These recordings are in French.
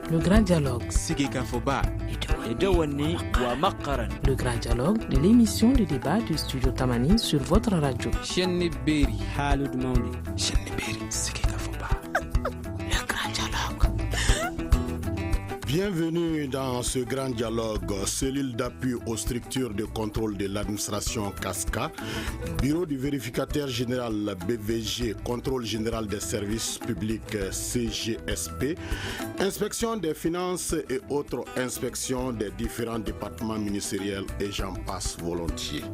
Le grand dialogue. Le grand dialogue de l'émission de débat du studio Tamani sur votre radio. Le grand dialogue. Bienvenue dans ce grand dialogue, cellule d'appui aux structures de contrôle de l'administration CASCA, bureau du vérificateur général BVG, contrôle général des services publics CGSP, inspection des finances et autres inspections des différents départements ministériels et j'en passe volontiers.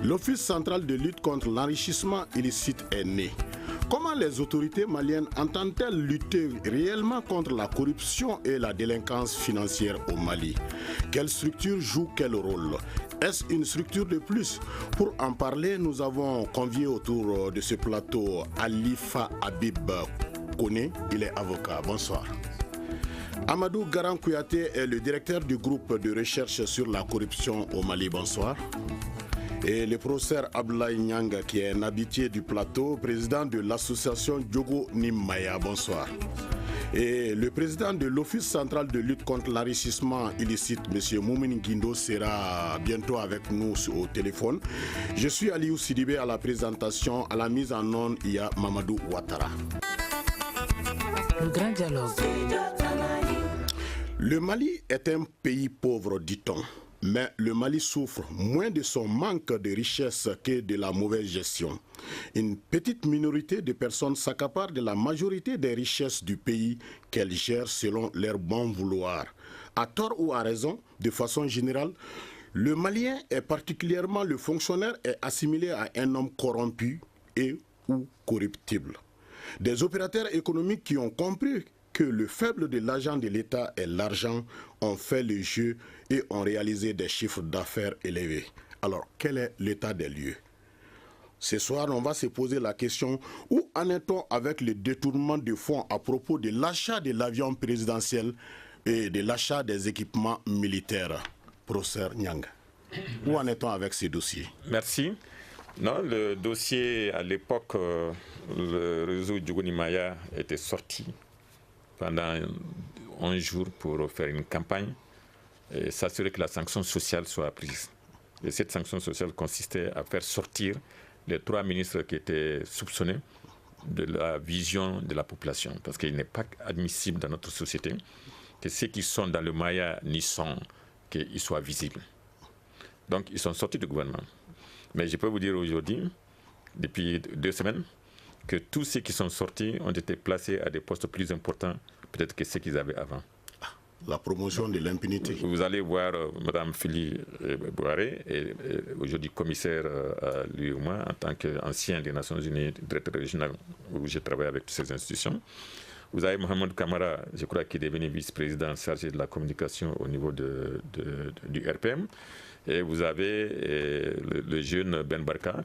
L'Office central de lutte contre l'enrichissement illicite est né. Comment les autorités maliennes entendent-elles lutter réellement contre la corruption et la délinquance financière au Mali? Quelle structure joue quel rôle? Est-ce une structure de plus? Pour en parler, nous avons convié autour de ce plateau Alifa Habib Kone, il est avocat. Bonsoir. Amadou Garan Kouyaté est le directeur du groupe de recherche sur la corruption au Mali. Bonsoir. Et le professeur Abdoulaye Nyanga, qui est un habitué du plateau, président de l'association Diogo Nimaya. Bonsoir. Et le président de l'Office central de lutte contre l'enrichissement illicite, M. Moumine Guindo, sera bientôt avec nous au téléphone. Je suis Aliou Sidibé à la présentation. À la mise en onde, il y a Mamadou Ouattara. Le grand dialogue. Le Mali est un pays pauvre, dit-on. Mais le Mali souffre moins de son manque de richesse que de la mauvaise gestion. Une petite minorité de personnes s'accapare de la majorité des richesses du pays qu'elles gèrent selon leur bon vouloir. À tort ou à raison, de façon générale, le Malien, et particulièrement le fonctionnaire, est assimilé à un homme corrompu et ou corruptible. Des opérateurs économiques qui ont compris que le faible de l'argent de l'État est l'argent, ont fait le jeu et ont réalisé des chiffres d'affaires élevés. Alors, quel est l'état des lieux? Ce soir, on va se poser la question, où en est-on avec le détournement de fonds à propos de l'achat de l'avion présidentiel et de l'achat des équipements militaires? Professeur Nyang, où en est-on avec ces dossiers? Merci. Non, le dossier, à l'époque, le réseau Diogo Nimaya était sorti pendant 11 jours pour faire une campagne et s'assurer que la sanction sociale soit prise. Et cette sanction sociale consistait à faire sortir les 3 ministres qui étaient soupçonnés de la vision de la population. Parce qu'il n'est pas admissible dans notre société que ceux qui sont dans le Maya n'y sont, qu'ils soient visibles. Donc ils sont sortis du gouvernement. Mais je peux vous dire aujourd'hui, depuis 2 semaines, que tous ceux qui sont sortis ont été placés à des postes plus importants, peut-être que ceux qu'ils avaient avant. La promotion de l'impunité. Vous allez voir Mme Fili Bouaré, aujourd'hui commissaire à l'UEMOA, en tant qu'ancien des Nations Unies, directeur régional, où j'ai travaillé avec toutes ces institutions. Vous avez Mohamed Kamara, je crois qu'il est devenu vice-président chargé de la communication au niveau du RPM. Et vous avez le jeune Ben Barka,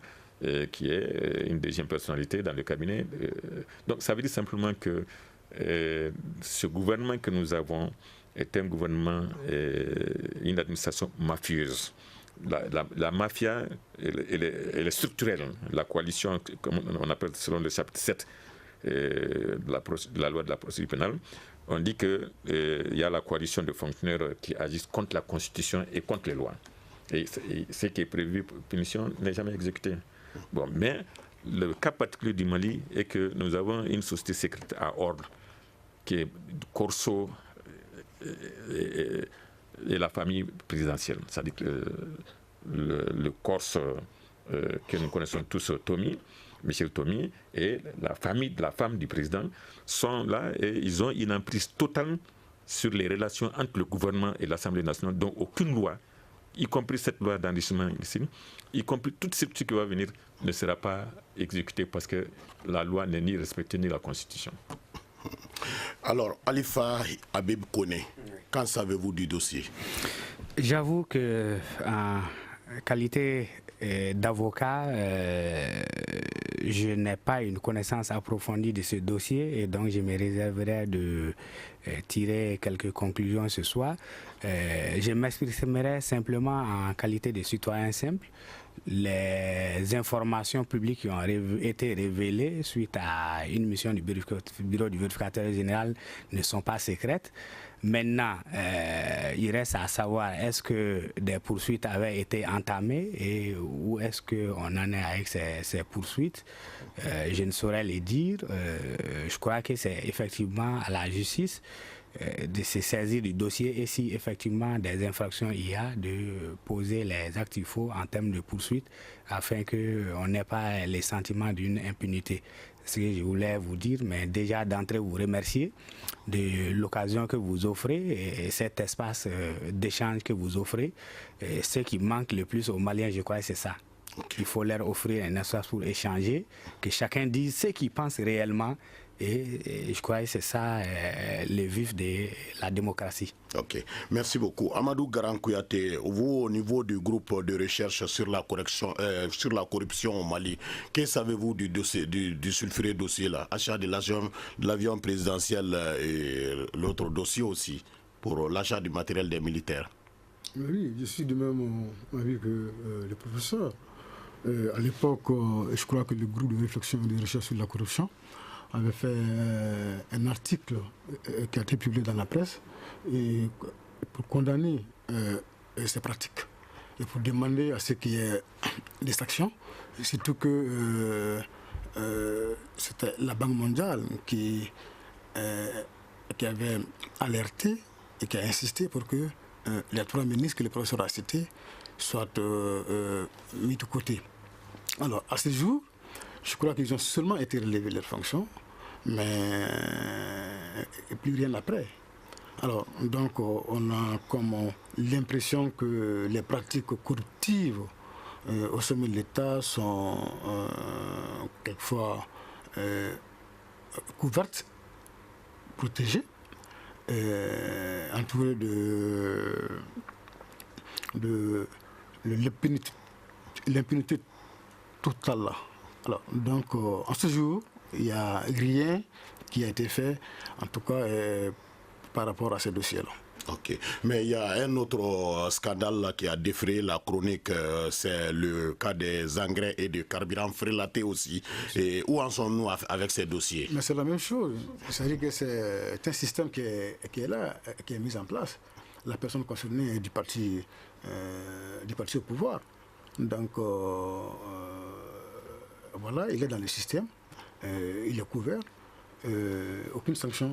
qui est une deuxième personnalité dans le cabinet. Donc ça veut dire simplement que ce gouvernement que nous avons est un gouvernement, une administration mafieuse. La mafia, elle est structurelle. La coalition, comme on appelle selon le chapitre 7 de la loi de la procédure pénale, on dit qu'il y a la coalition de fonctionnaires qui agissent contre la Constitution et contre les lois. Et ce qui est prévu pour punition n'est jamais exécuté. Bon, mais le cas particulier du Mali est que nous avons une société secrète à ordre qui est Corso et la famille présidentielle. C'est-à-dire que le Corse que nous connaissons tous, Michel Tomi, et la famille de la femme du président sont là et ils ont une emprise totale sur les relations entre le gouvernement et l'Assemblée nationale, dont aucune loi, y compris cette loi d'enrichissement ici, y compris toute ce qui va venir, ne sera pas exécutée parce que la loi n'est ni respectée ni la Constitution. Alors, Alifa Habib Kone, qu'en savez-vous du dossier? J'avoue que en qualité d'avocat, je n'ai pas une connaissance approfondie de ce dossier et donc je me réserverai de tirer quelques conclusions ce soir. Je m'exprimerai simplement en qualité de citoyen simple les informations publiques qui ont été révélées suite à une mission du bureau du vérificateur général ne sont pas secrètes. Maintenant, il reste à savoir est-ce que des poursuites avaient été entamées et où est-ce qu'on en est avec ces poursuites. Je ne saurais les dire. Je crois que c'est effectivement à la justice de se saisir du dossier et si effectivement des infractions il y a, de poser les actes qu'il faut en termes de poursuite afin qu'on n'ait pas les sentiments d'une impunité. C'est ce que je voulais vous dire, mais déjà d'entrée vous remercier de l'occasion que vous offrez et cet espace d'échange que vous offrez. Et ce qui manque le plus aux Maliens, je crois, c'est ça. Il faut leur offrir un espace pour échanger, que chacun dise ce qu'il pense réellement. Et je crois que c'est ça le vif de la démocratie. Ok, merci beaucoup. Amadou Garan Kouyaté, vous au niveau du groupe de recherche sur la corruption au Mali, que savez-vous du dossier, du sulfureux dossier là, achat de l'avion présidentiel et l'autre dossier aussi pour l'achat du matériel des militaires? Oui, je suis de même avis que le professeur. À l'époque, je crois que le groupe de réflexion et de recherche sur la corruption avait fait un article qui a été publié dans la presse et pour condamner ces pratiques et pour demander à ce qu'il y ait des sanctions, surtout que c'était la Banque mondiale qui avait alerté et qui a insisté pour que les trois ministres que le professeur a cités soient mis de côté. Alors, à ce jour, je crois qu'ils ont seulement été relevés leurs fonctions, mais plus rien après. Alors, donc, on a comme l'impression que les pratiques corruptives au sommet de l'État sont quelquefois couvertes, protégées, entourées de l'impunité totale. Alors, donc, en ce jour, il n'y a rien qui a été fait, en tout cas par rapport à ces dossiers-là. Ok, mais il y a un autre scandale là, qui a défrayé la chronique, c'est le cas des engrais et de carburant frélaté aussi. Et où en sommes-nous avec ces dossiers? Mais c'est la même chose. C'est-à-dire que c'est un système qui est là, qui est mis en place. La personne concernée est du parti au pouvoir. Donc, voilà, il est dans le système, il est couvert, aucune sanction.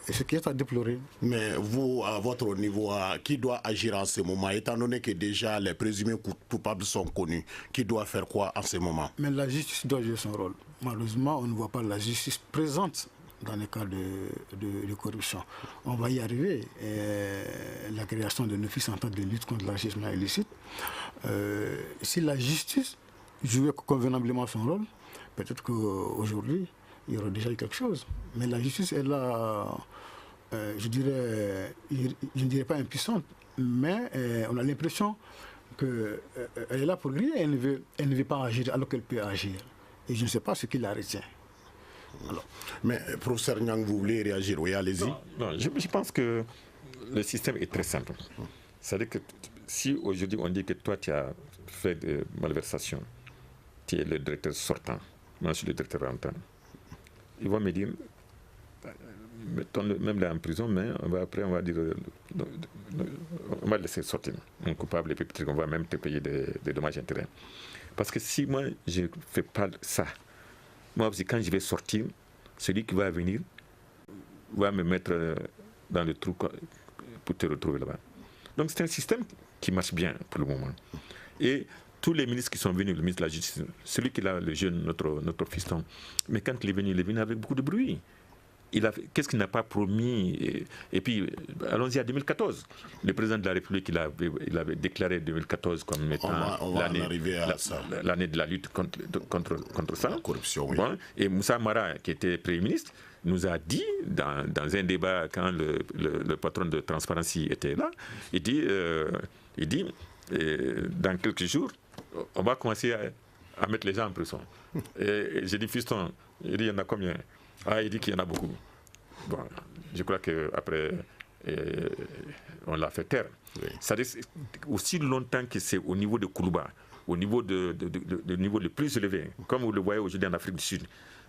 Et ce qui est à déplorer. Mais vous, à votre niveau, qui doit agir en ce moment, étant donné que déjà les présumés coupables sont connus, qui doit faire quoi en ce moment? Mais la justice doit jouer son rôle. Malheureusement, on ne voit pas la justice présente dans les cas de corruption. On va y arriver. La création de l'Office en tant de lutte contre l'enrichissement illicite. Si la justice jouait convenablement son rôle, peut-être qu'aujourd'hui, il y aurait déjà eu quelque chose. Mais la justice est là, je ne dirais pas impuissante, mais on a l'impression qu'elle est là pour rien, elle ne veut pas agir alors qu'elle peut agir. Et je ne sais pas ce qui la retient. Alors, mais professeur Nyang, vous voulez réagir? Oui, allez-y. Non, je pense que le système est très simple. C'est-à-dire que si aujourd'hui on dit que toi tu as fait des malversations, tu es le directeur sortant, moi je suis le directeur rentrant, ils vont me dire, mettons-le même là en prison, mais après on va dire, on va le laisser sortir, un coupable, et puis on va même te payer des dommages intérêts. Parce que si moi je ne fais pas ça, moi aussi quand je vais sortir, celui qui va venir va me mettre dans le trou pour te retrouver là-bas. Donc c'est un système qui marche bien pour le moment. Et tous les ministres qui sont venus, le ministre de la Justice, celui qui est le jeune, notre fiston, mais quand il est venu avec beaucoup de bruit. Qu'est-ce qu'il n'a pas promis? Et puis, allons-y à 2014. Le président de la République, il avait déclaré 2014 comme étant l'année de la lutte contre ça. La corruption, oui. Bon. Et Moussa Mara, qui était Premier ministre, nous a dit, dans un débat, quand le patron de Transparency était là, il dit dans quelques jours, on va commencer à mettre les gens en prison. Et j'ai dit, fiston, il dit, il y en a combien? Ah, il dit qu'il y en a beaucoup. Bon, je crois qu'après, on l'a fait taire. Oui. C'est-à-dire, aussi longtemps que c'est au niveau de Koulouba, au niveau niveau le plus élevé, comme vous le voyez aujourd'hui en Afrique du Sud,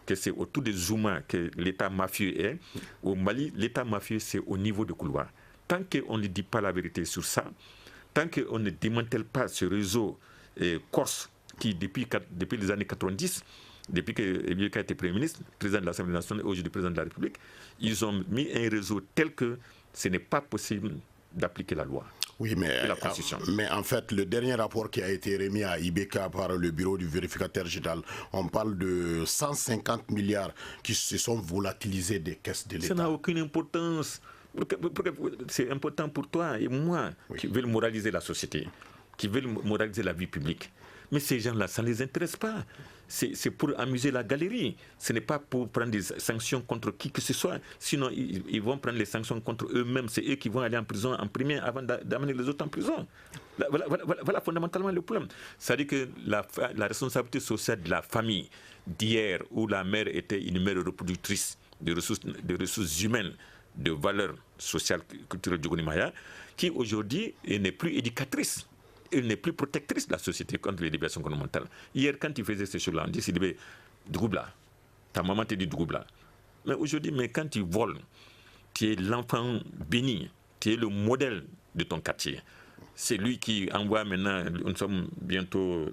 que c'est autour des Zouma que l'État mafieux est. Au Mali, l'État mafieux, c'est au niveau de couloir. Tant qu'on ne dit pas la vérité sur ça, tant qu'on ne démantèle pas ce réseau corse qui, depuis les années 90, depuis que Ebioka était Premier ministre, président de l'Assemblée nationale et aujourd'hui président de la République, ils ont mis un réseau tel que ce n'est pas possible d'appliquer la loi. Oui, mais en fait, le dernier rapport qui a été remis à IBK par le bureau du vérificateur général, on parle de 150 milliards qui se sont volatilisés des caisses de l'État. Ça n'a aucune importance. C'est important pour toi et moi qui veulent moraliser la société, qui veulent moraliser la vie publique. Mais ces gens-là, ça ne les intéresse pas. C'est pour amuser la galerie. Ce n'est pas pour prendre des sanctions contre qui que ce soit. Sinon, ils vont prendre les sanctions contre eux-mêmes. C'est eux qui vont aller en prison en premier avant d'amener les autres en prison. Voilà fondamentalement le problème. C'est-à-dire que la responsabilité sociale de la famille d'hier, où la mère était une mère reproductrice de ressources humaines, de valeurs sociales, culturelles du Gounimaya, qui aujourd'hui n'est plus éducatrice. Elle n'est plus protectrice de la société contre les déviations comportementales. Hier, quand tu faisais ces choses-là, on dit, c'est Dgoubla. Ta maman te dit Dgoubla. Mais aujourd'hui, quand tu voles, tu es l'enfant béni, tu es le modèle de ton quartier. C'est lui qui envoie maintenant, nous sommes bientôt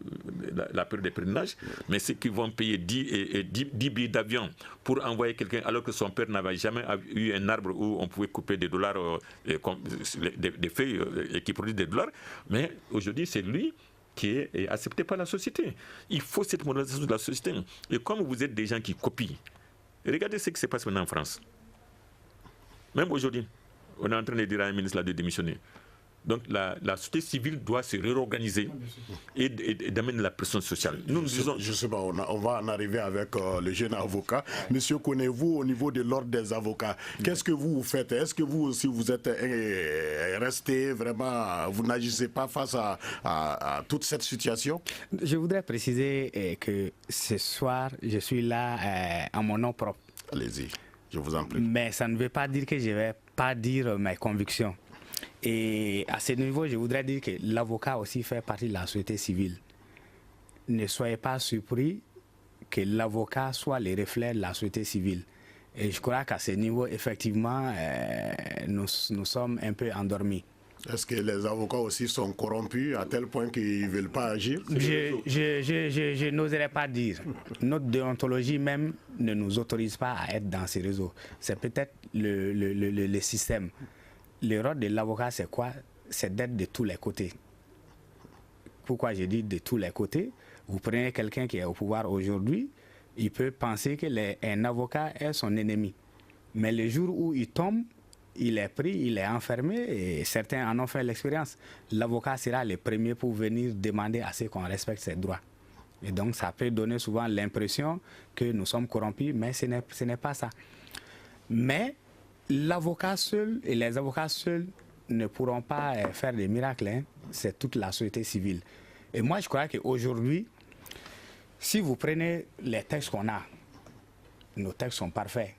la période des pèlerinages, mais ceux qui vont payer 10 billets d'avion pour envoyer quelqu'un alors que son père n'avait jamais eu un arbre où on pouvait couper des dollars, des feuilles qui produisent des dollars. Mais aujourd'hui, c'est lui qui est accepté par la société. Il faut cette modernisation de la société. Et comme vous êtes des gens qui copient, regardez ce qui se passe maintenant en France. Même aujourd'hui, on est en train de dire à un ministre de démissionner. Donc la société civile doit se réorganiser et d'amener la pression sociale. Je ne sais pas, on va en arriver avec le jeune avocat. Monsieur, connaissez-vous au niveau de l'ordre des avocats, qu'est-ce que vous faites? Est-ce que vous aussi vous êtes resté vraiment, vous n'agissez pas face à toute cette situation? Je voudrais préciser que ce soir, je suis là en mon nom propre. Allez-y, je vous en prie. Mais ça ne veut pas dire que je ne vais pas dire mes convictions. Et à ce niveau, je voudrais dire que l'avocat aussi fait partie de la société civile. Ne soyez pas surpris que l'avocat soit le reflet de la société civile. Et je crois qu'à ce niveau, effectivement, nous sommes un peu endormis. Est-ce que les avocats aussi sont corrompus à tel point qu'ils ne veulent pas agir? Je n'oserais pas dire. Notre déontologie même ne nous autorise pas à être dans ces réseaux. C'est peut-être le système. Le rôle de l'avocat, c'est quoi? C'est d'être de tous les côtés. Pourquoi je dis de tous les côtés? Vous prenez quelqu'un qui est au pouvoir aujourd'hui, il peut penser qu'un avocat est son ennemi. Mais le jour où il tombe, il est pris, il est enfermé et certains en ont fait l'expérience. L'avocat sera le premier pour venir demander à ce qu'on respecte ses droits. Et donc ça peut donner souvent l'impression que nous sommes corrompus, mais ce n'est pas ça. Mais l'avocat seul et les avocats seuls ne pourront pas faire des miracles. Hein. C'est toute la société civile. Et moi, je crois qu'aujourd'hui, si vous prenez les textes qu'on a, nos textes sont parfaits.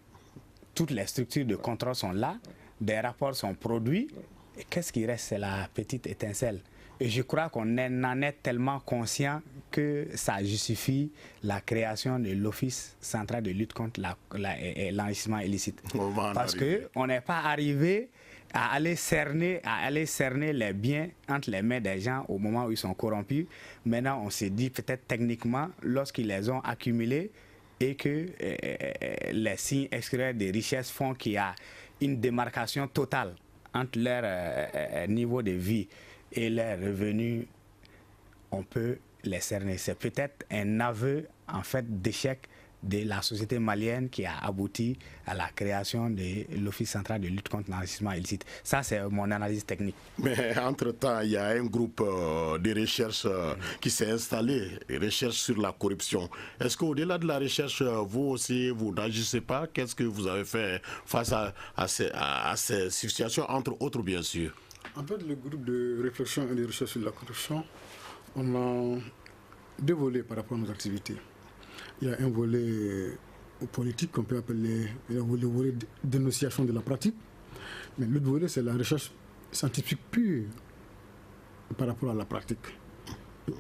Toutes les structures de contrôle sont là, des rapports sont produits. Et qu'est-ce qui reste? C'est la petite étincelle. Et je crois qu'on en est tellement conscient que ça justifie la création de l'Office central de lutte contre l'enrichissement illicite. Parce qu'on n'est pas arrivé à aller cerner les biens entre les mains des gens au moment où ils sont corrompus. Maintenant, on s'est dit peut-être techniquement, lorsqu'ils les ont accumulés et que les signes extérieurs des richesses font qu'il y a une démarcation totale entre leur niveau de vie et les revenus, on peut les cerner. C'est peut-être un aveu en fait d'échec de la société malienne qui a abouti à la création de l'Office central de lutte contre l'enrichissement illicite. Ça, c'est mon analyse technique. Mais entre-temps, il y a un groupe de recherche qui s'est installé, recherche sur la corruption. Est-ce qu'au-delà de la recherche, vous aussi, vous n'agissez pas? Qu'est-ce que vous avez fait face à ces situations, entre autres, bien sûr? En fait, le groupe de réflexion et de recherche sur la corruption, on a deux volets par rapport à nos activités. Il y a un volet politique qu'on peut appeler le volet de dénonciation de la pratique, mais l'autre volet, c'est la recherche scientifique pure par rapport à la pratique.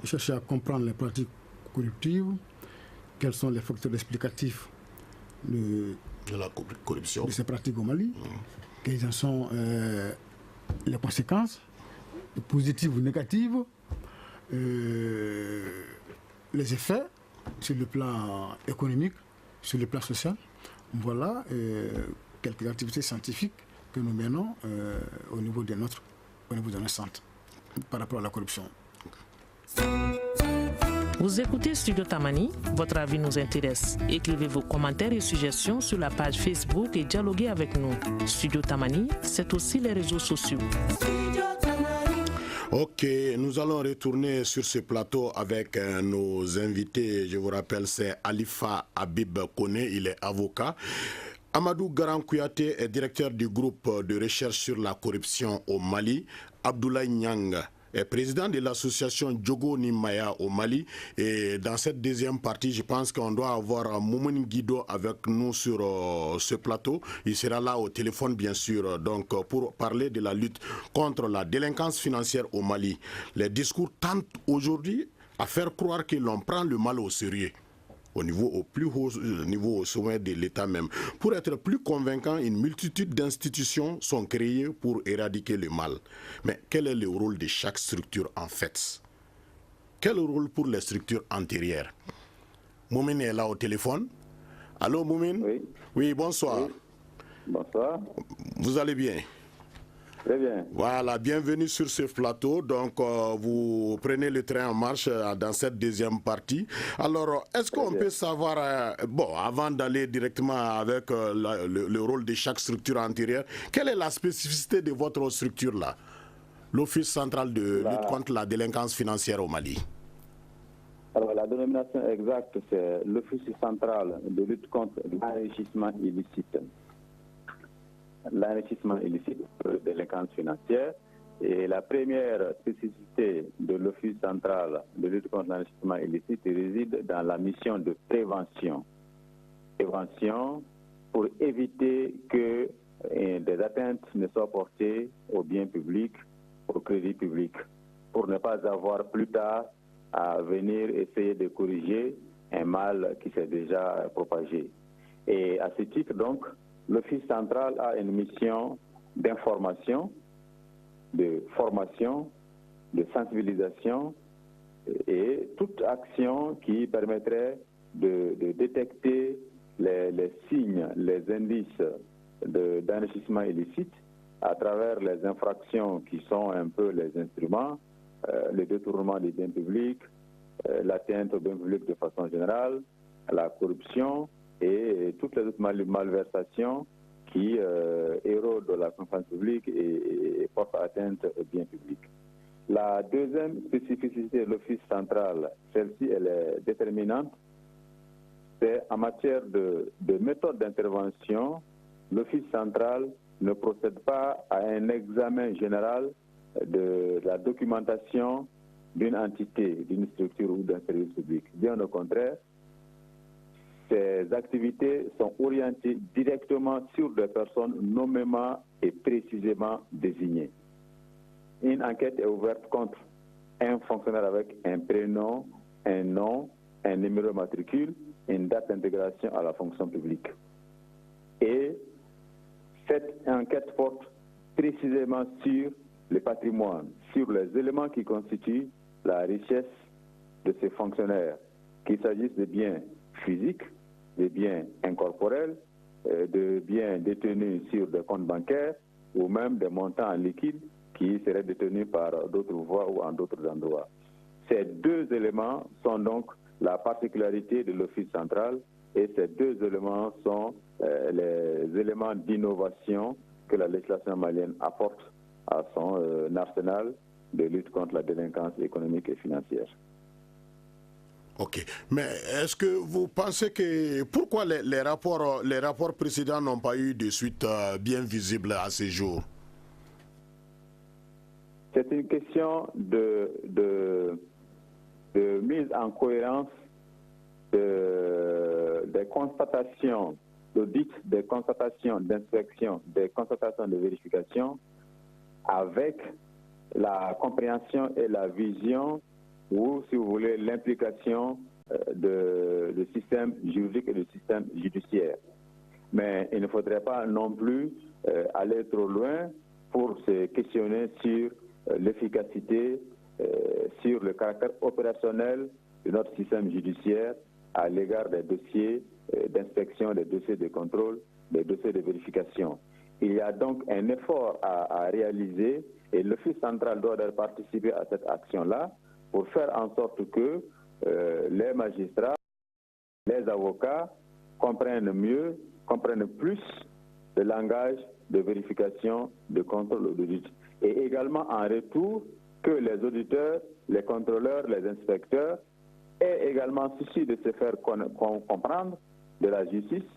chercher à comprendre les pratiques corruptives, quels sont les facteurs explicatifs de la corruption de ces pratiques au Mali, quelles en sont les conséquences, positives ou négatives, les effets sur le plan économique, sur le plan social. Voilà quelques activités scientifiques que nous menons au niveau de notre centre par rapport à la corruption. Vous écoutez Studio Tamani, votre avis nous intéresse. Écrivez vos commentaires et suggestions sur la page Facebook et dialoguez avec nous. Studio Tamani, c'est aussi les réseaux sociaux. Ok, nous allons retourner sur ce plateau avec nos invités. Je vous rappelle, c'est Alifa Habib Kone, il est avocat. Amadou Garan Kouyaté est directeur du groupe de recherche sur la corruption au Mali. Abdoulaye Nyang est président de l'association Djogo Nimaya au Mali. Et dans cette deuxième partie, je pense qu'on doit avoir Moumouni Guido avec nous sur ce plateau. Il sera là au téléphone, bien sûr, donc pour parler de la lutte contre la délinquance financière au Mali. Les discours tentent aujourd'hui à faire croire que l'on prend le mal au sérieux. Au plus haut niveau, au sommet de l'État même. Pour être plus convaincant, une multitude d'institutions sont créées pour éradiquer le mal. Mais quel est le rôle de chaque structure en fait? Quel rôle pour les structures antérieures? Moumine est là au téléphone. Allô Moumine? Oui. Oui, bonsoir. Oui. Bonsoir. Vous allez bien? Très bien. Voilà, bienvenue sur ce plateau. Donc, vous prenez le train en marche dans cette deuxième partie. Alors, est-ce qu'on peut savoir, avant d'aller directement avec le rôle de chaque structure antérieure, quelle est la spécificité de votre structure-là, l'Office central de lutte contre la délinquance financière au Mali? Alors, la dénomination exacte, c'est l'Office central de lutte contre l'enrichissement illicite. L'enrichissement illicite de la délinquance financière. Et la première spécificité de l'Office central de lutte contre l'enrichissement illicite réside dans la mission de prévention. Prévention pour éviter que des atteintes ne soient portées au bien public, au crédit public, pour ne pas avoir plus tard à venir essayer de corriger un mal qui s'est déjà propagé. Et à ce titre, donc, l'Office central a une mission d'information, de formation, de sensibilisation et toute action qui permettrait de détecter les signes, les indices d'enrichissement illicite à travers les infractions qui sont un peu les instruments, le détournement des biens publics, l'atteinte aux biens publics de façon générale, la corruption, et toutes les autres malversations qui érodent la confiance publique et portent atteinte aux biens publics. La deuxième spécificité de l'Office central, celle-ci, elle est déterminante, c'est en matière de méthode d'intervention, l'Office central ne procède pas à un examen général de la documentation d'une entité, d'une structure ou d'un service public. Bien au contraire, ces activités sont orientées directement sur des personnes nommément et précisément désignées. Une enquête est ouverte contre un fonctionnaire avec un prénom, un nom, un numéro de matricule, une date d'intégration à la fonction publique. Et cette enquête porte précisément sur le patrimoine, sur les éléments qui constituent la richesse de ces fonctionnaires, qu'il s'agisse de biens physiques, de biens incorporels, de biens détenus sur des comptes bancaires ou même des montants en liquide qui seraient détenus par d'autres voies ou en d'autres endroits. Ces deux éléments sont donc la particularité de l'Office central et ces deux éléments sont les éléments d'innovation que la législation malienne apporte à son arsenal de lutte contre la délinquance économique et financière. Ok, mais est-ce que vous pensez que pourquoi les rapports précédents n'ont pas eu de suite bien visible à ce jour? C'est une question de mise en cohérence des constatations d'audit, des constatations d'inspection, des constatations de vérification avec la compréhension et la vision ou, si vous voulez, l'implication du système juridique et du système judiciaire. Mais il ne faudrait pas non plus aller trop loin pour se questionner sur l'efficacité, sur le caractère opérationnel de notre système judiciaire à l'égard des dossiers d'inspection, des dossiers de contrôle, des dossiers de vérification. Il y a donc un effort à réaliser et l'Office central doit participer à cette action-là pour faire en sorte que les magistrats, les avocats comprennent mieux, comprennent plus le langage de vérification, de contrôle, d'audit. Et également en retour que les auditeurs, les contrôleurs, les inspecteurs aient également souci de se faire comprendre de la justice,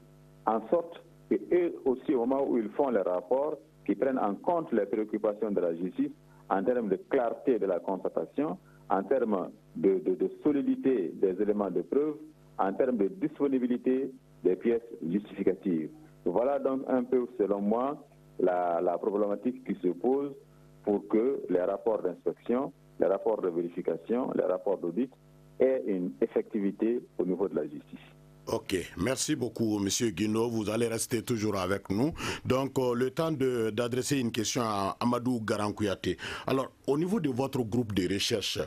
en sorte qu'eux aussi, au moment où ils font les rapports, qu'ils prennent en compte les préoccupations de la justice en termes de clarté de la constatation, en termes de solidité des éléments de preuve, en termes de disponibilité des pièces justificatives. Voilà donc un peu, selon moi, la problématique qui se pose pour que les rapports d'inspection, les rapports de vérification, les rapports d'audit aient une effectivité au niveau de la justice. Ok, merci beaucoup, Monsieur Guino. Vous allez rester toujours avec nous. Donc, le temps d'adresser une question à Amadou Garankouyaté. Alors, au niveau de votre groupe de recherche,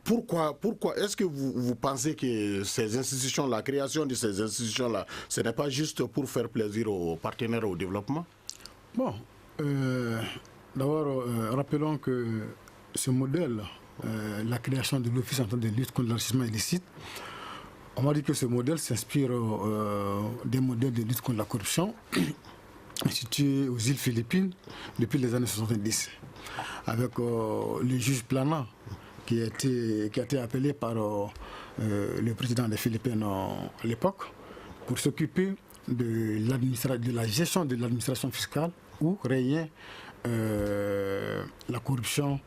pourquoi est-ce que vous pensez que ces institutions, la création de ces institutions-là, ce n'est pas juste pour faire plaisir aux partenaires au développement? Bon, d'abord, rappelons que ce modèle, la création de l'Office en tant de lutte contre l'enrichissement illicite, on m'a dit que ce modèle s'inspire des modèles de lutte contre la corruption institués aux îles Philippines depuis les années 70, avec le juge Plana qui a été appelé par le président des Philippines à l'époque pour s'occuper de la gestion de l'administration fiscale où régnait la corruption.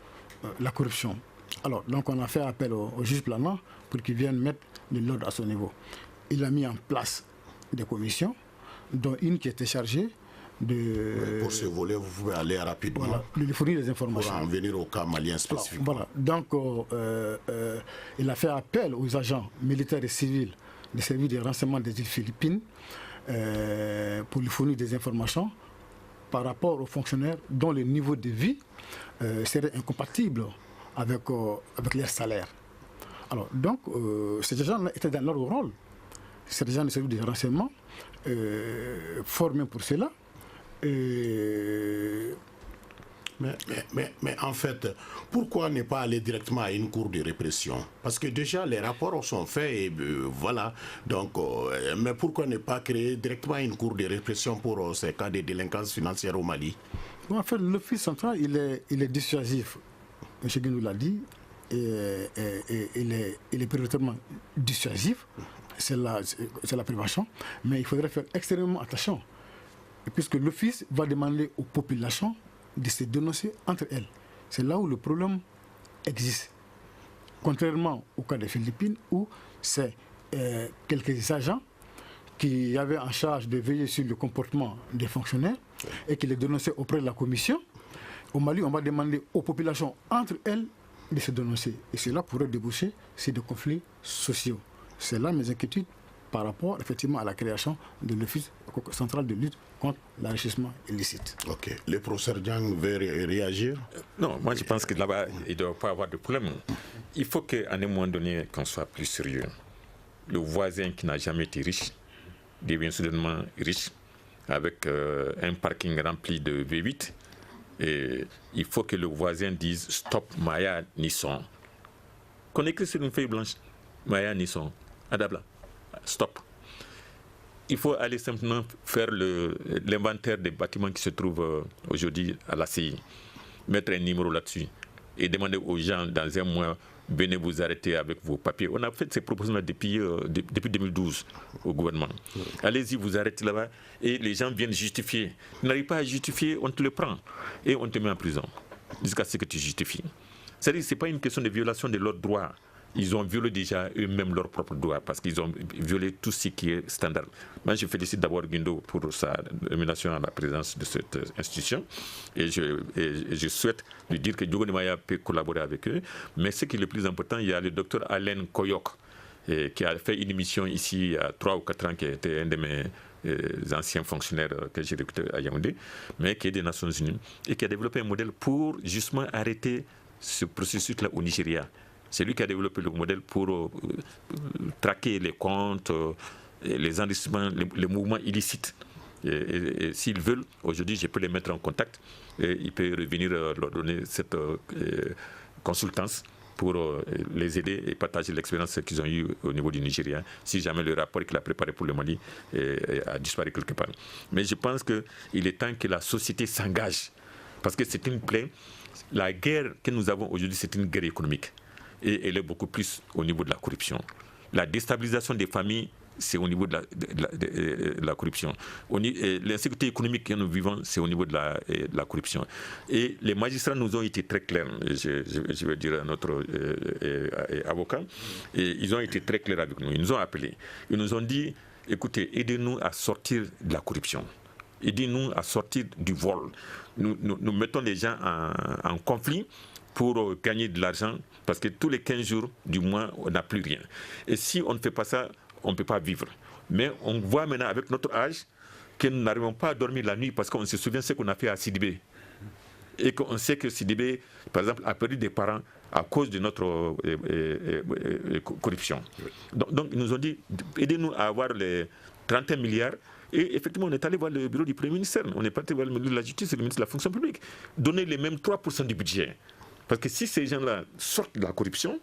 Alors, donc on a fait appel au juge Plana pour qu'il vienne mettre de l'ordre à son niveau. Il a mis en place des commissions, dont une qui était chargée de... Pour ce volet, vous pouvez aller rapidement. Voilà, de fournir des informations. Pour en venir au cas malien spécifique. Voilà, donc il a fait appel aux agents militaires et civils des services de renseignement des îles Philippines pour lui fournir des informations par rapport aux fonctionnaires dont le niveau de vie serait incompatible avec leur salaire. Alors, donc, ces gens-là étaient dans leur rôle. C'est des gens de service de renseignement formés pour cela. Mais en fait, pourquoi ne pas aller directement à une cour de répression? Parce que déjà, les rapports sont faits et voilà. Donc, mais pourquoi ne pas créer directement une cour de répression pour ces cas de délinquance financière au Mali? Bon, en fait, l'Office central, il est dissuasif. M. Guinou l'a dit. Et il est prioritairement dissuasif, c'est la prévention, mais il faudrait faire extrêmement attention, puisque l'Office va demander aux populations de se dénoncer entre elles. C'est là où le problème existe. Contrairement au cas des Philippines, où c'est quelques agents qui avaient en charge de veiller sur le comportement des fonctionnaires et qui les dénonçaient auprès de la commission. Au Mali, on va demander aux populations entre elles de se dénoncer. Et cela pourrait déboucher sur des conflits sociaux. C'est là mes inquiétudes par rapport effectivement à la création de l'Office central de lutte contre l'enrichissement illicite. Ok. Le professeur Diang veut réagir? Non, moi je pense que là-bas, il ne doit pas avoir de problème. Il faut qu'à un moment donné, qu'on soit plus sérieux. Le voisin qui n'a jamais été riche devient soudainement riche avec un parking rempli de V8. Et il faut que le voisin dise stop Maya Nisson. Qu'on écrit sur une feuille blanche Maya Nisson. Adabla. Stop. Il faut aller simplement faire l'inventaire des bâtiments qui se trouvent aujourd'hui à la CI. Mettre un numéro là-dessus et demander aux gens dans un mois, venez vous arrêter avec vos papiers. On a fait ces propositions depuis 2012 au gouvernement. Allez-y, vous arrêtez là-bas et les gens viennent justifier. Tu n'arrives pas à justifier, on te le prend et on te met en prison jusqu'à ce que tu justifies. C'est-à-dire que ce n'est pas une question de violation de l'ordre droit ils ont violé déjà eux-mêmes leurs propres droits parce qu'ils ont violé tout ce qui est standard. Moi, je félicite d'abord Guindo pour sa nomination à la présidence de cette institution et je souhaite lui dire que Diogo Nemaya peut collaborer avec eux. Mais ce qui est le plus important, il y a le docteur Alain Koyok qui a fait une émission ici il y a 3 ou 4 ans, qui a été un de mes anciens fonctionnaires que j'ai recrutés à Yaoundé, mais qui est des Nations Unies et qui a développé un modèle pour justement arrêter ce processus-là au Nigeria. C'est lui qui a développé le modèle pour traquer les comptes, les enregistrements, les mouvements illicites. Et s'ils veulent, aujourd'hui, je peux les mettre en contact et il peut revenir leur donner cette consultance pour les aider et partager l'expérience qu'ils ont eue au niveau du Nigeria, si jamais le rapport qu'il a préparé pour le Mali a disparu quelque part. Mais je pense qu'il est temps que la société s'engage, parce que c'est une plaie. La guerre que nous avons aujourd'hui, c'est une guerre économique. Et elle est beaucoup plus au niveau de la corruption. La déstabilisation des familles, c'est au niveau de la corruption. L'insécurité économique que nous vivons, c'est au niveau de la corruption. Et les magistrats nous ont été très clairs, je vais dire à notre avocat, et ils ont été très clairs avec nous. Ils nous ont appelés. Ils nous ont dit, écoutez, aidez-nous à sortir de la corruption. Aidez-nous à sortir du vol. Nous mettons les gens en conflit pour gagner de l'argent, parce que tous les 15 jours du mois, on n'a plus rien. Et si on ne fait pas ça, on ne peut pas vivre. Mais on voit maintenant avec notre âge que nous n'arrivons pas à dormir la nuit parce qu'on se souvient de ce qu'on a fait à Sidibé. Et qu'on sait que Sidibé, par exemple, a perdu des parents à cause de notre corruption. Donc ils nous ont dit, aidez-nous à avoir les 31 milliards. Et effectivement, on est allé voir le bureau du Premier ministre, on est parti voir le ministre de la Justice et le ministre de la Fonction publique. Donner les mêmes 3% du budget. Parce que si ces gens-là sortent de la corruption,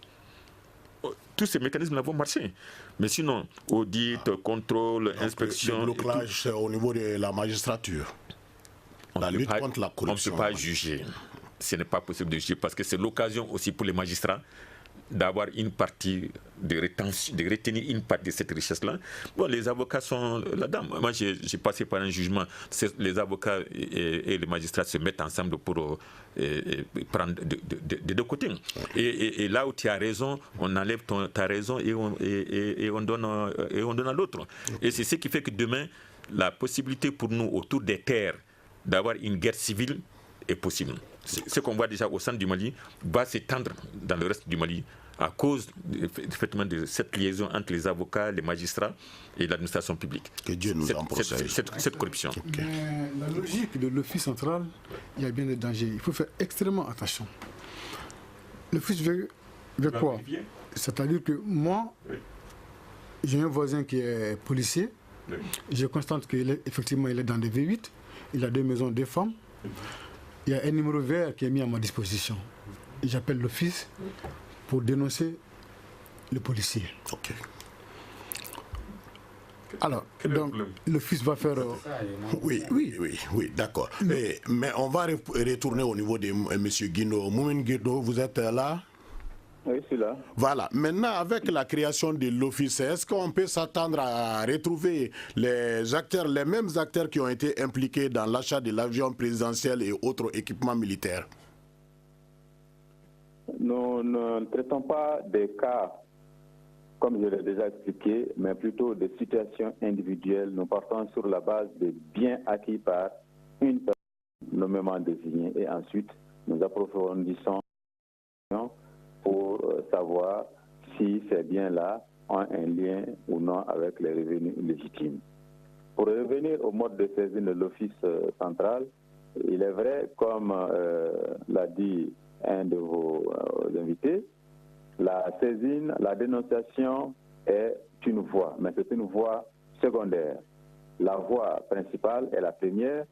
tous ces mécanismes-là vont marcher. Mais sinon, audit, contrôle, inspection... Le blocage, c'est au niveau de la magistrature. La lutte contre la corruption. On ne peut pas juger. Ce n'est pas possible de juger parce que c'est l'occasion aussi pour les magistrats d'avoir une partie, de retenir une partie de cette richesse-là. Bon, les avocats sont là-dedans. Moi, j'ai passé par un jugement. Les avocats et les magistrats se mettent ensemble pour prendre de deux côtés. Et là où tu as raison, on enlève ta raison et on donne à l'autre. Et c'est ce qui fait que demain, la possibilité pour nous, autour des terres, d'avoir une guerre civile est possible. Ce qu'on voit déjà au centre du Mali va s'étendre dans le reste du Mali à cause effectivement de cette liaison entre les avocats, les magistrats et l'administration publique. Que Dieu nous en protège. Cette corruption. Okay. La logique de l'office central, il y a bien des dangers. Il faut faire extrêmement attention. L'office veut quoi? C'est-à-dire que moi, j'ai un voisin qui est policier. Je constate qu'effectivement, il est dans des V8. Il a 2 maisons, 2 femmes. Il y a un numéro vert qui est mis à ma disposition. J'appelle l'office pour dénoncer le policier. Ok. Alors, donc, l'office va faire... Oui, d'accord. Mais on va retourner au niveau de M. Guindo. Moumen Guindo, vous êtes là? Oui, je suis là. Voilà. Maintenant, avec la création de l'office, est-ce qu'on peut s'attendre à retrouver les mêmes acteurs qui ont été impliqués dans l'achat de l'avion présidentiel et autres équipements militaires? Nous ne traitons pas des cas, comme je l'ai déjà expliqué, mais plutôt des situations individuelles. Nous partons sur la base des biens acquis par une personne nommément désignée et ensuite nous approfondissons pour savoir si ces biens-là ont un lien ou non avec les revenus légitimes. Pour revenir au mode de saisine de l'office central, il est vrai, comme l'a dit un de vos invités, la saisine, la dénonciation est une voie, mais c'est une voie secondaire. La voie principale et la première,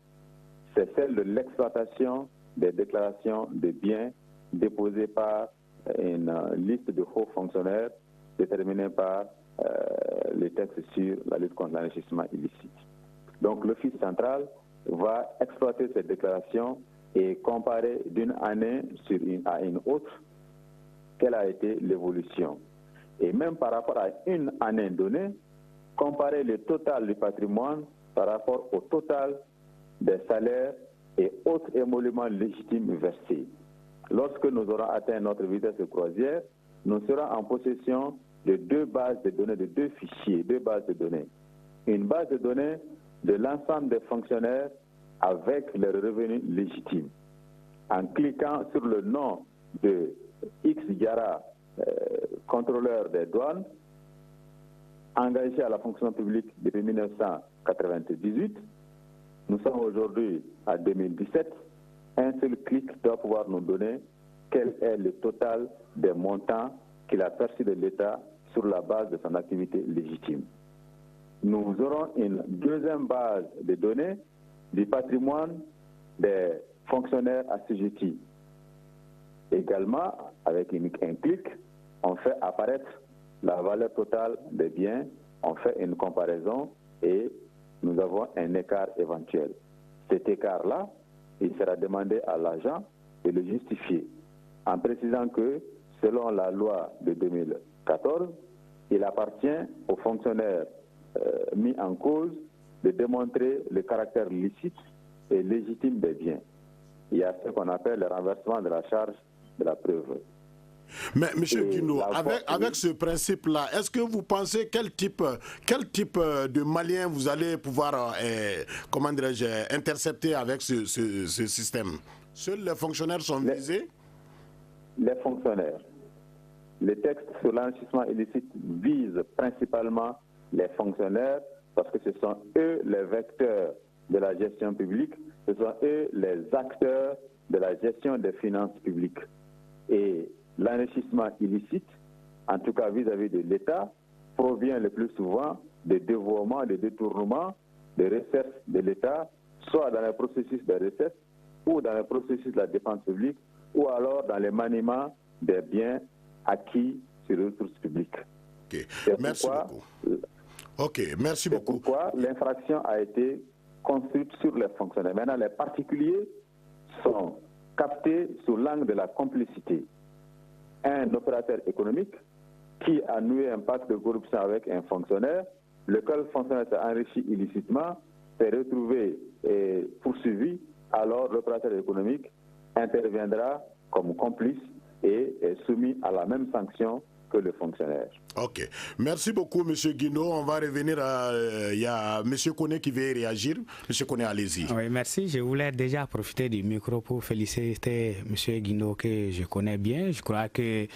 c'est celle de l'exploitation des déclarations de biens déposées par une liste de hauts fonctionnaires déterminée par les textes sur la lutte contre l'enrichissement illicite. Donc l'Office central va exploiter ces déclarations et comparer d'une année à une autre quelle a été l'évolution. Et même par rapport à une année donnée, comparer le total du patrimoine par rapport au total des salaires et autres émoluments légitimes versés. Lorsque nous aurons atteint notre vitesse de croisière, nous serons en possession de 2 bases de données, de 2 fichiers, 2 bases de données. Une base de données de l'ensemble des fonctionnaires avec leurs revenus légitimes. En cliquant sur le nom de X Diarra, contrôleur des douanes, engagé à la fonction publique depuis 1998, nous sommes aujourd'hui à 2017, un seul clic doit pouvoir nous donner quel est le total des montants qu'il a perçus de l'État sur la base de son activité légitime. Nous aurons une deuxième base de données du patrimoine des fonctionnaires assujettis. Également, avec un clic, on fait apparaître la valeur totale des biens, on fait une comparaison et nous avons un écart éventuel. Cet écart-là, il sera demandé à l'agent de le justifier, en précisant que, selon la loi de 2014, il appartient aux fonctionnaires mis en cause de démontrer le caractère licite et légitime des biens. Il y a ce qu'on appelle le renversement de la charge de la preuve. Mais M. Guino, avec ce principe-là, est-ce que vous pensez quel type de Maliens vous allez pouvoir intercepter avec ce système? Seuls les fonctionnaires sont visés? Les fonctionnaires. Les textes sur l'enrichissement illicite visent principalement les fonctionnaires parce que ce sont eux les vecteurs de la gestion publique, ce sont eux les acteurs de la gestion des finances publiques. Et l'enrichissement illicite, en tout cas vis-à-vis de l'État, provient le plus souvent des dévoiements, des détournements des recettes de l'État, soit dans le processus de recettes ou dans le processus de la dépense publique, ou alors dans le maniement des biens acquis sur les ressources publiques. Okay. Merci beaucoup. Merci beaucoup. C'est pourquoi l'infraction a été construite sur les fonctionnaires. Maintenant, les particuliers sont captés sous l'angle de la complicité. Un opérateur économique qui a noué un pacte de corruption avec un fonctionnaire, lequel fonctionnaire s'est enrichi illicitement, s'est retrouvé et poursuivi, alors l'opérateur économique interviendra comme complice et est soumis à la même sanction que le fonctionnaire. Ok. Merci beaucoup, M. Guino. On va revenir à... Il y a M. Koné qui veut réagir. M. Koné, allez-y. Oui, merci. Je voulais déjà profiter du micro pour féliciter M. Guino que je connais bien. Je crois que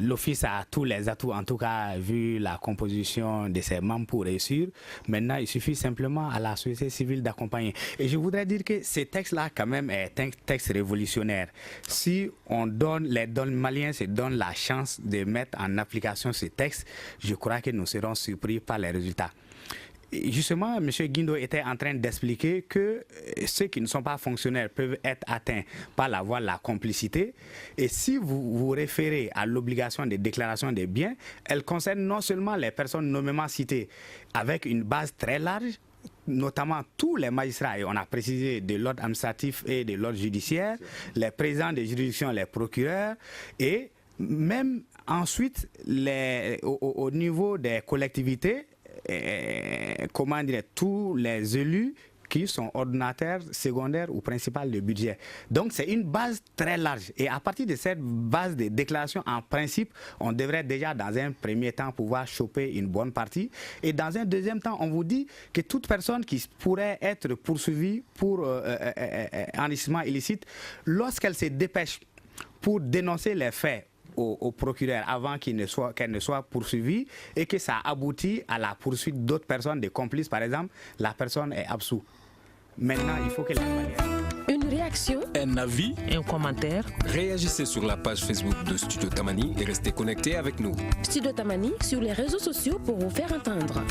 l'Office a tous les atouts, en tout cas, vu la composition de ses membres pour réussir. Maintenant, il suffit simplement à la société civile d'accompagner. Et je voudrais dire que ce texte-là, quand même, est un texte révolutionnaire. Si on donne, les Maliens se donnent la chance de mettre en application ces textes, je crois que nous serons surpris par les résultats. Et justement, M. Guindo était en train d'expliquer que ceux qui ne sont pas fonctionnaires peuvent être atteints par la voie de la complicité. Et si vous vous référez à l'obligation de déclaration des biens, elle concerne non seulement les personnes nommément citées avec une base très large, notamment tous les magistrats, et on a précisé de l'ordre administratif et de l'ordre judiciaire, les présidents des juridictions, les procureurs, et même ensuite au niveau des collectivités, comment dire, tous les élus qui sont ordonnateurs, secondaires ou principaux de budget. Donc c'est une base très large. Et à partir de cette base de déclaration, en principe, on devrait déjà dans un premier temps pouvoir choper une bonne partie. Et dans un deuxième temps, on vous dit que toute personne qui pourrait être poursuivie pour enrichissement illicite, lorsqu'elle se dépêche pour dénoncer les faits au procureur avant qu'elle ne soit poursuivie et que ça aboutit à la poursuite d'autres personnes, des complices par exemple, la personne est absoute. Maintenant, il faut que Une réaction, un avis, un commentaire. Réagissez sur la page Facebook de Studio Tamani et restez connectés avec nous. Studio Tamani sur les réseaux sociaux pour vous faire entendre.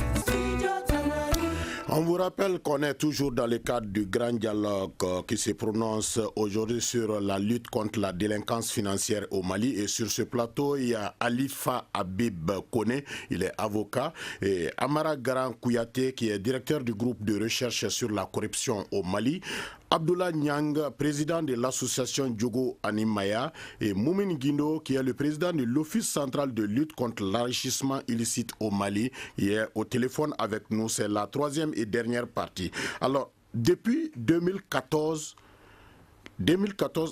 On vous rappelle qu'on est toujours dans le cadre du grand dialogue qui se prononce aujourd'hui sur la lutte contre la délinquance financière au Mali. Et sur ce plateau, il y a Alifa Habib Koné, il est avocat, et Amara Garan Kouyaté, qui est directeur du groupe de recherche sur la corruption au Mali. Abdoulaye Nyang, président de l'association Diogo Animaya, et Moumine Guindo, qui est le président de l'Office central de lutte contre l'enrichissement illicite au Mali. Il est au téléphone avec nous, c'est la troisième et dernière partie. Alors, depuis 2014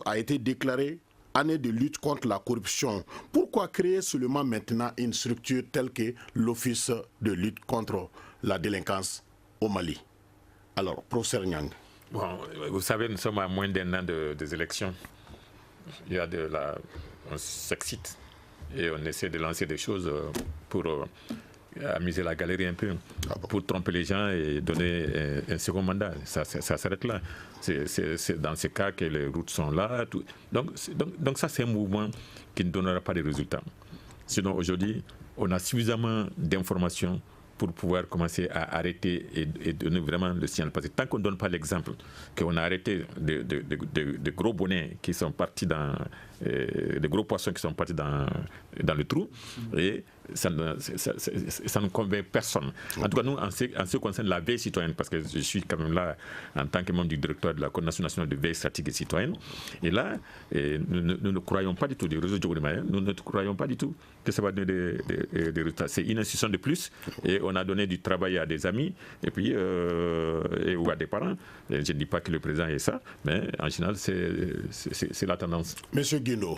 a été déclaré année de lutte contre la corruption. Pourquoi créer seulement maintenant une structure telle que l'Office de lutte contre la délinquance au Mali? Alors, professeur Nyang. Bon, vous savez, nous sommes à moins d'un an des élections. Il y a on s'excite et on essaie de lancer des choses pour amuser la galerie un peu, pour tromper les gens et donner un second mandat. Ça s'arrête là. C'est dans ce cas que les routes sont là. Tout. Donc ça, c'est un mouvement qui ne donnera pas de résultats. Sinon, aujourd'hui, on a suffisamment d'informations pour pouvoir commencer à arrêter et donner vraiment le signal. Parce que tant qu'on ne donne pas l'exemple, qu'on a arrêté de gros bonnets qui sont partis de gros poissons qui sont partis dans le trou, et ça ne convainc personne. En tout cas, nous, en ce qui concerne la veille citoyenne, parce que je suis quand même là en tant que membre du directoire de la Coordination nationale de veille stratégique et citoyenne, et là, nous ne croyons pas du tout, du réseau Djogorimaïen, nous ne croyons pas du tout que ça va donner des résultats. C'est une institution de plus, et on a donné du travail à des amis, et puis, ou à des parents. Je ne dis pas que le président est ça, mais en général, c'est la tendance. Monsieur Guino,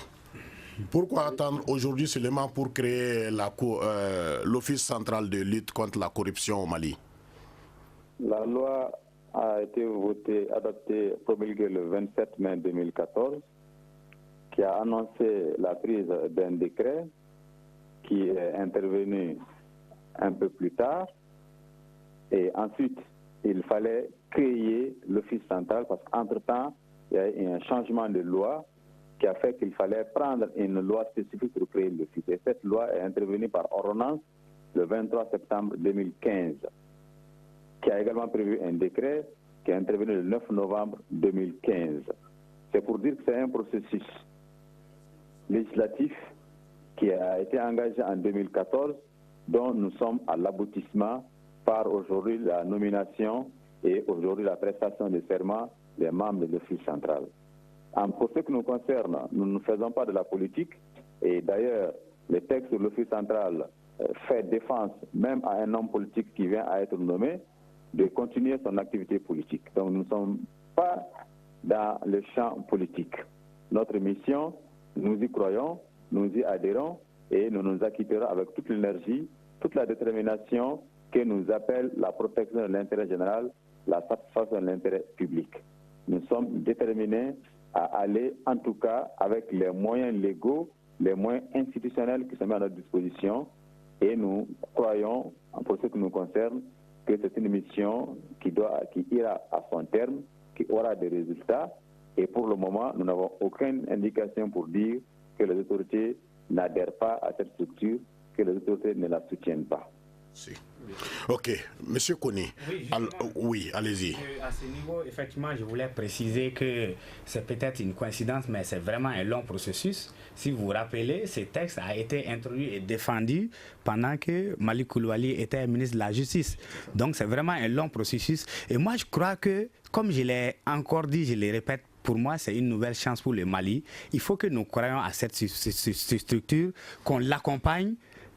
pourquoi attendre aujourd'hui seulement pour créer l'Office central de lutte contre la corruption au Mali? La loi a été votée, adoptée, promulguée le 27 mai 2014, qui a annoncé la prise d'un décret qui est intervenu un peu plus tard. Et ensuite, il fallait créer l'Office central parce qu'entre-temps, il y a eu un changement de loi qui a fait qu'il fallait prendre une loi spécifique pour créer l'Office. Et cette loi est intervenue par ordonnance le 23 septembre 2015, qui a également prévu un décret qui est intervenu le 9 novembre 2015. C'est pour dire que c'est un processus législatif qui a été engagé en 2014, dont nous sommes à l'aboutissement par aujourd'hui la nomination et aujourd'hui la prestation de serment des membres de l'Office central. Pour ce qui nous concerne, nous ne faisons pas de la politique et d'ailleurs, le texte de l'Office central fait défense même à un homme politique qui vient à être nommé de continuer son activité politique. Donc nous ne sommes pas dans le champ politique. Notre mission, nous y croyons, nous y adhérons et nous nous acquitterons avec toute l'énergie, toute la détermination que nous appelle la protection de l'intérêt général, la satisfaction de l'intérêt public. Nous sommes déterminés à aller, en tout cas, avec les moyens légaux, les moyens institutionnels qui sont mis à notre disposition. Et nous croyons, pour ce qui nous concerne, que c'est une mission qui ira à son terme, qui aura des résultats. Et pour le moment, nous n'avons aucune indication pour dire que les autorités n'adhèrent pas à cette structure, que les autorités ne la soutiennent pas. Si. Ok, Monsieur Kony, oui, allez-y. À ce niveau, effectivement, je voulais préciser que c'est peut-être une coïncidence, mais c'est vraiment un long processus. Si vous vous rappelez, ce texte a été introduit et défendu pendant que Malick Coulibaly était ministre de la Justice. Donc c'est vraiment un long processus. Et moi, je crois que, comme je l'ai encore dit, je le répète, pour moi, c'est une nouvelle chance pour le Mali. Il faut que nous croyions à cette structure, qu'on l'accompagne.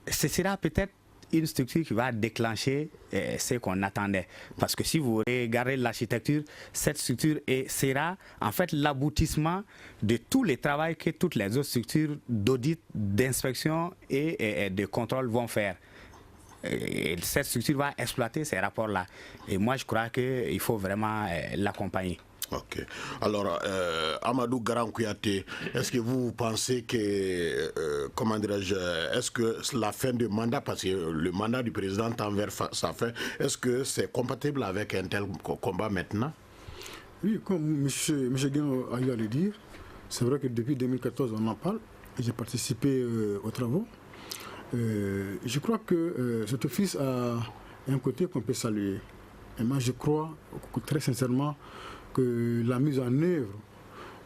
Ce sera peut-être une structure qui va déclencher ce qu'on attendait. Parce que si vous regardez l'architecture, cette structure sera en fait l'aboutissement de tous les travaux que toutes les autres structures d'audit, d'inspection et de contrôle vont faire. Et cette structure va exploiter ces rapports-là. Et moi, je crois qu'il faut vraiment l'accompagner. Ok. Alors, Amadou Garan Kouyaté, est-ce que vous pensez que, est-ce que la fin du mandat, parce que le mandat du président tend vers sa fin, est-ce que c'est compatible avec un tel combat maintenant? Oui, comme M. Guénon a eu à le dire, c'est vrai que depuis 2014, on en parle. J'ai participé aux travaux. Je crois que cet office a un côté qu'on peut saluer. Et moi, je crois très sincèrement que la mise en œuvre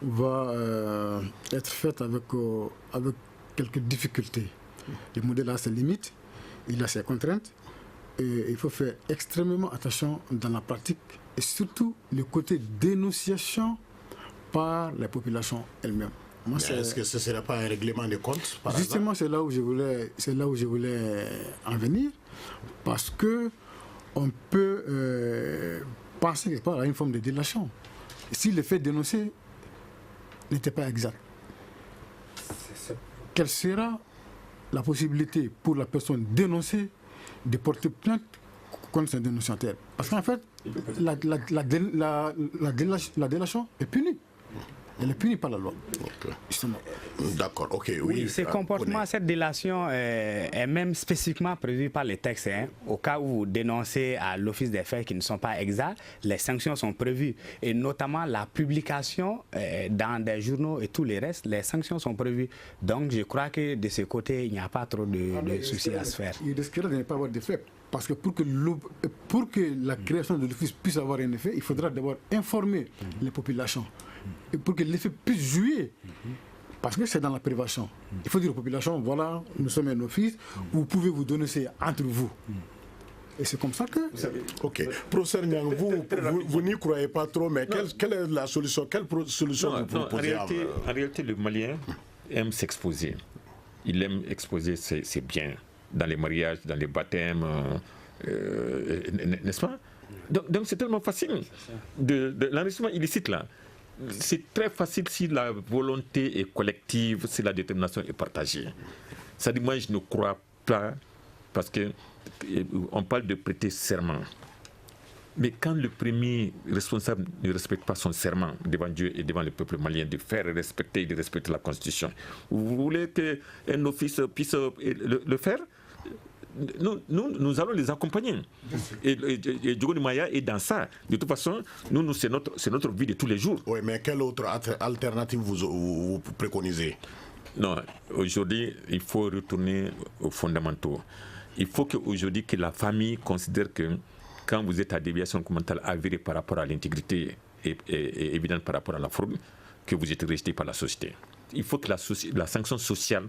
va être faite avec quelques difficultés. Le modèle a ses limites, il a ses contraintes, et il faut faire extrêmement attention dans la pratique, et surtout le côté dénonciation par la population elle-même. Est-ce que ce ne serait pas un règlement de compte par Justement, c'est là où je voulais en venir, parce que on peut penser quelque part à une forme de délation. Si le fait dénoncer n'était pas exact. quelle sera la possibilité pour la personne dénoncée de porter plainte contre son dénonciateur. Parce qu'en fait, la délation est punie. Elle est punie par la loi. Okay. D'accord, ok, oui. Ce comportement, cette délation est même spécifiquement prévue par les textes. Hein. Au cas où vous dénoncez à l'office des faits qui ne sont pas exacts, les sanctions sont prévues. Et notamment la publication dans des journaux et tous les restes, les sanctions sont prévues. Donc je crois que de ce côté, il n'y a pas trop de soucis à se faire. Il risquerait de ne pas avoir d'effet. Parce que pour que la création de l'office puisse avoir un effet, il faudra d'abord informer les populations. Et pour que l'effet puisse jouer, parce que c'est dans la prévention. Il faut dire aux populations, voilà, nous sommes un office, vous pouvez vous dénoncer entre vous. Et c'est comme ça que... Ok. Professeur Niang, vous n'y croyez pas trop, mais quelle est la solution? Quelle solution vous proposez? En réalité, le Malien aime s'exposer. Il aime exposer ses biens dans les mariages, dans les baptêmes, n'est-ce pas? Donc c'est tellement facile. De l'enrichissement illicite, là, c'est très facile si la volonté est collective, si la détermination est partagée. C'est-à-dire, moi, je ne crois pas, parce qu'on parle de prêter serment. Mais quand le premier responsable ne respecte pas son serment devant Dieu et devant le peuple malien, de faire respecter et de respecter la Constitution, vous voulez qu'un office puisse le faire? Nous allons les accompagner. Et Djogoni Maya est dans ça. De toute façon, c'est notre vie de tous les jours. Oui, mais quelle autre alternative vous préconisez? Non, aujourd'hui, il faut retourner aux fondamentaux. Il faut qu'aujourd'hui, que la famille considère que quand vous êtes à déviation communautaire avérée par rapport à l'intégrité et évidente par rapport à la fraude, que vous êtes rejeté par la société. Il faut que la sanction sociale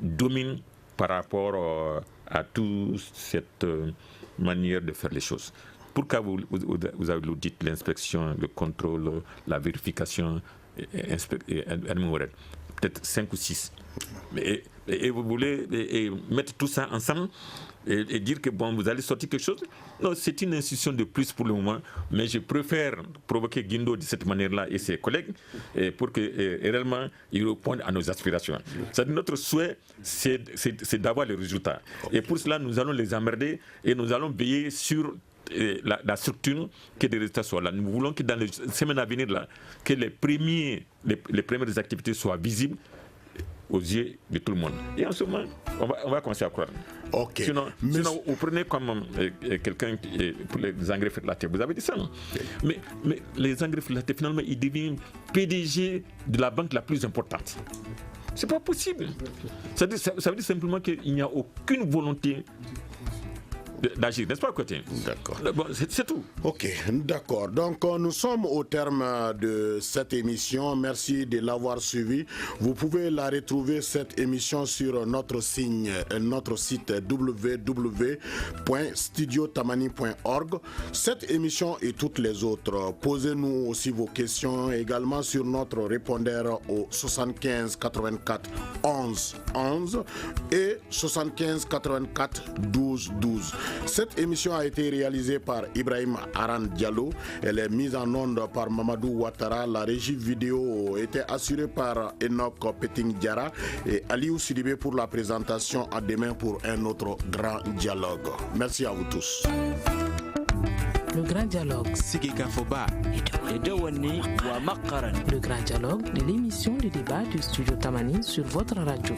domine par rapport à toute cette manière de faire les choses. Pourquoi vous avez l'audit, l'inspection, le contrôle, la vérification, peut-être 5 ou 6. Et vous voulez mettre tout ça ensemble et dire que bon, vous allez sortir quelque chose? Non, c'est une institution de plus pour le moment, mais je préfère provoquer Guindo de cette manière-là et ses collègues pour que réellement ils répondent à nos aspirations. C'est-à-dire notre souhait, c'est d'avoir les résultats. Et pour cela, nous allons les emmerder et nous allons veiller sur la structure, que des résultats soient là. Nous voulons que dans les semaines à venir, là, que les premières activités soient visibles aux yeux de tout le monde. Et en ce moment, on va commencer à croire. Okay. Sinon, vous prenez comme quelqu'un pour les engrais fertilisateurs. Vous avez dit ça, non? Mais les engrais fertilisateurs, finalement, ils deviennent PDG de la banque la plus importante. C'est pas possible. Ça veut dire simplement qu'il n'y a aucune volonté d'agir, n'est-ce pas, côté? D'accord. Bon, c'est tout. Ok, d'accord. Donc, nous sommes au terme de cette émission. Merci de l'avoir suivi. Vous pouvez la retrouver, cette émission, sur notre site www.studiotamani.org. Cette émission et toutes les autres. Posez-nous aussi vos questions également sur notre répondeur au 75 84 11 11 et 75 84 12 12. Cette émission a été réalisée par Ibrahim Aran Diallo. Elle est mise en onde par Mamadou Ouattara. La régie vidéo était assurée par Enoch Peting Diara et Aliou Sidibé pour la présentation. À demain pour un autre grand dialogue. Merci à vous tous. Le grand dialogue. Le grand dialogue de l'émission de débat du studio Tamani sur votre radio.